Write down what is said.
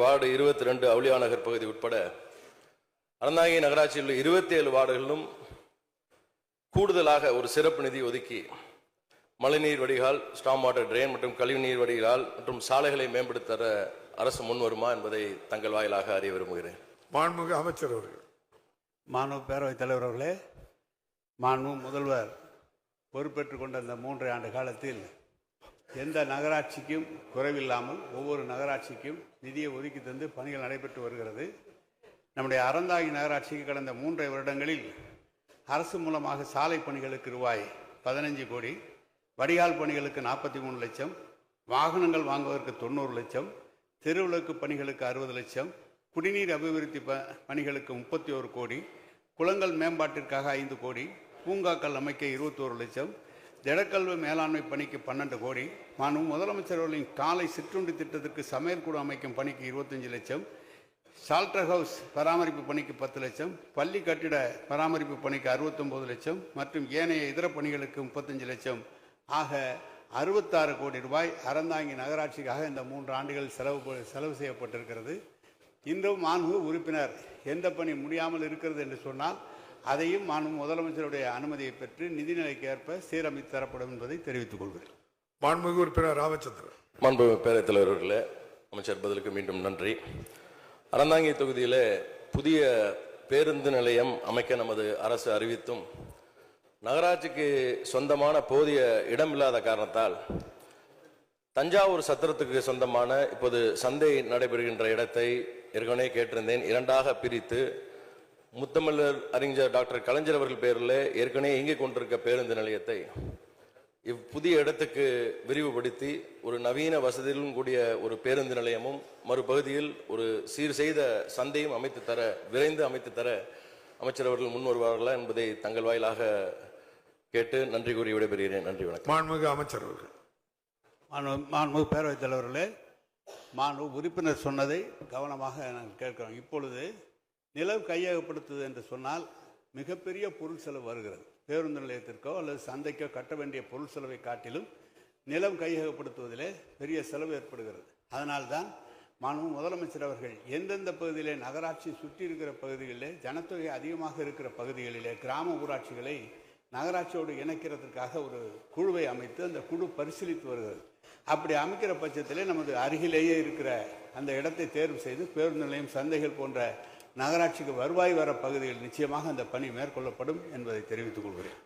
Ward 22 அவுலியா நகர் பகுதி உட்பட அறந்தாங்கி நகராட்சியில் உள்ள 27 வார்டுகளிலும் கூடுதலாக ஒரு சிறப்பு நிதி ஒதுக்கி மழைநீர் வடிகால், ஸ்டாம் வாட்டர் ட்ரெயின் மற்றும் கழிவுநீர் வடிகால் மற்றும் சாலைகளை மேம்படுத்த அரசு முன் வருமா என்பதை தங்கள் வாயிலாக அறிய விரும்புகிறேன். மாண்புமிகு அமைச்சர் அவர்கள். மாண்பு பேரவைத் தலைவர் அவர்களே, மாண்பு முதல்வர் பொறுப்பேற்றுக் கொண்ட இந்த 3 ஆண்டு காலத்தில் எந்த நகராட்சிக்கும் குறைவில்லாமல் ஒவ்வொரு நகராட்சிக்கும் நிதியை ஒதுக்கி தந்து பணிகள் நடைபெற்று வருகிறது. நம்முடைய அறந்தாங்கி நகராட்சிக்கு கடந்த 3 வருடங்களில் அரசு மூலமாக சாலை பணிகளுக்கு ரூபாய் 15 கோடி, வடிகால் பணிகளுக்கு 43 லட்சம், வாகனங்கள் வாங்குவதற்கு 90 லட்சம், தெருவிளக்கு பணிகளுக்கு 60 லட்சம், குடிநீர் அபிவிருத்தி பணிகளுக்கு 31 கோடி, குளங்கள் மேம்பாட்டிற்காக 5 கோடி, பூங்காக்கள் அமைக்க 21 லட்சம், திடக்கல்வி மேலாண்மை பணிக்கு 12 கோடி, மாண்பு முதலமைச்சர் அவர்களின் காலை சிற்றுண்டி திட்டத்திற்கு சமையற்கூடம் அமைக்கும் பணிக்கு 25 லட்சம், ஷால்டர் ஹவுஸ் பராமரிப்பு பணிக்கு 10 லட்சம், பள்ளி கட்டிட பராமரிப்பு பணிக்கு 69 லட்சம் மற்றும் ஏனைய இதர பணிகளுக்கு 35 லட்சம் ஆக 66 கோடி ரூபாய் அறந்தாங்கி நகராட்சிக்காக இந்த 3 ஆண்டுகள் செலவு செய்யப்பட்டிருக்கிறது. இன்றும் மாண்பு உறுப்பினர் எந்த பணி முடியாமல் இருக்கிறது என்று சொன்னால் அதையும் மாண்பு முதலமைச்சருடைய அனுமதியை பெற்று நிதிநிலைக்கு ஏற்ப சீரமைத்து தரப்படும் என்பதை தெரிவித்துக் கொள்கிறேன். மாண்புமிகு உறுப்பினர் ராமச்சந்திரன். மாண்பு பேரவைத் தலைவர் அவர்களே, அமைச்சர் பதிலுக்கு மீண்டும் நன்றி. அறந்தாங்கி தொகுதியில் புதிய பேருந்து நிலையம் அமைக்க நமது அரசு அறிவித்தும் நகராட்சிக்கு சொந்தமான போதிய இடம் இல்லாத காரணத்தால் தஞ்சாவூர் சத்திரத்துக்கு சொந்தமான இப்போது சந்தை நடைபெறுகின்ற இடத்தை ஏற்கனவே கேட்டிருந்தேன். 2ஆக பிரித்து முத்தமிழர் அறிஞர் டாக்டர் கலைஞர் அவர்கள் பேரில் ஏற்கனவே இயங்கிக் கொண்டிருக்க பேருந்து நிலையத்தை புதிய இடத்துக்கு விரிவுபடுத்தி ஒரு நவீன வசதியிலும் கூடிய ஒரு பேருந்து நிலையமும் மறுபகுதியில் ஒரு சீர் செய்த சந்தையும் விரைந்து அமைத்து தர அமைச்சர் அவர்கள் முன் வருவார்களா என்பதை தங்கள் வாயிலாக கேட்டு நன்றி கூறி விடைபெறுகிறேன். நன்றி, வணக்கம். மாண்புமிகு அமைச்சர் அவர்கள். மாண்புமிகு பேரவைத் தலைவர்களே, மாண்பு உறுப்பினர் சொன்னதை கவனமாக நாங்கள் கேட்கிறோம். இப்பொழுது நிலம் கையகப்படுத்துவது என்று சொன்னால் மிகப்பெரிய பொருள் செலவு வருகிறது. பேருந்து நிலையத்திற்கோ அல்லது சந்தைக்கோ கட்ட வேண்டிய பொருள் செலவை காட்டிலும் நிலம் கையகப்படுத்துவதிலே பெரிய செலவு ஏற்படுகிறது. அதனால்தான் மாண்பு முதலமைச்சர் அவர்கள் எந்தெந்த பகுதியிலே நகராட்சி சுற்றி இருக்கிற பகுதிகளிலே ஜனத்தொகை அதிகமாக இருக்கிற பகுதிகளிலே கிராம ஊராட்சிகளை நகராட்சியோடு இணைக்கிறதுக்காக ஒரு குழுவை அமைத்து அந்த குழு பரிசீலித்து வருகிறது. அப்படி அமைக்கிற பட்சத்திலே நமது அருகிலேயே இருக்கிற அந்த இடத்தை தேர்வு செய்து பேருந்து நிலையம், சந்தைகள் போன்ற நகராட்சிக்கு வருவாய் வர பகுதியில் நிச்சயமாக அந்த பணி மேற்கொள்ளப்படும் என்பதை தெரிவித்துக் கொள்கிறேன்.